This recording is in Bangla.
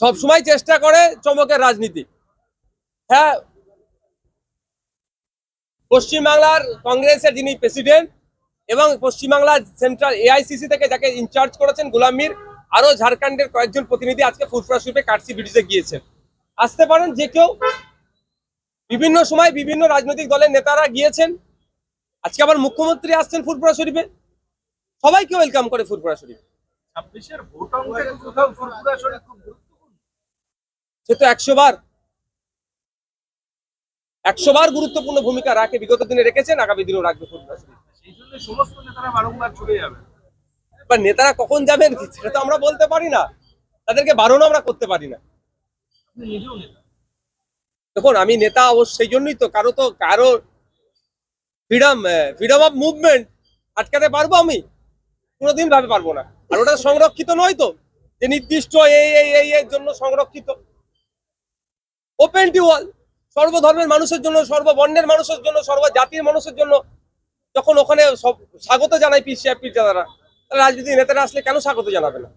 সবসময় চেষ্টা করে চমকের রাজনীতি। হ্যাঁ, পশ্চিমবাংলার কংগ্রেসের যিনি প্রেসিডেন্ট এবং পশ্চিমবাংলা সেন্ট্রাল এআইসিসি থেকে যাকে ইনচার্জ করেছেন গোলাম মীর, আরো ঝাড়খণ্ডের কয়েকজন প্রতিনিধি আজকে ফুরফুরা শরীফে কাটসি ব্রিজে গিয়েছেন। আসতে পারেন যে কেউ, বিভিন্ন সময় বিভিন্ন রাজনৈতিক দলের নেতারা গিয়েছেন, আজকে আবার মুখ্যমন্ত্রী আসছেন ফুরফুরা শরীফে, সবাইকে ওয়েলকাম করে ফুরফুরা শরীফ। 26-এর ভোট অঙ্কের কোথাও ফুরফুরা শরীফ খুব গুরুত্বপূর্ণ। সে তো 100 বার গুরুত্বপূর্ণ ভূমিকা রাখে, বিগত দিনে রেখেছেন, আগামী দিনেও রাখবে ফুরফুরা শরীফ। সেই জন্য সমস্ত নেতারা বারংবার চলে যাবে। বা নেতারা কখন যাবেন সেটা তো আমরা বলতে পারি না, তাদেরকে বারণও আমরা করতে পারি না। আপনি নিজেও নেতা। দেখুন, আমি নেতা অবশ্য সেই জন্যই তো, কারো ফ্রিডম অফ মুভমেন্ট আটকাতে পারবো আমি? কোনোদিন ভাবে পারবো না। আর ওটা সংরক্ষিত নয় তো, যে নির্দিষ্ট এই জন্য সংরক্ষিত। ওপেন টু অল, সর্বধর্মের মানুষের জন্য, সর্ববর্ণের মানুষের জন্য, সর্বজাতির মানুষের জন্য। যখন ওখানে সব স্বাগত জানাই পীর সাহেব পীরজাদারা, রাজনীতি নেতারা আসলে কেন স্বাগত জানাবে না?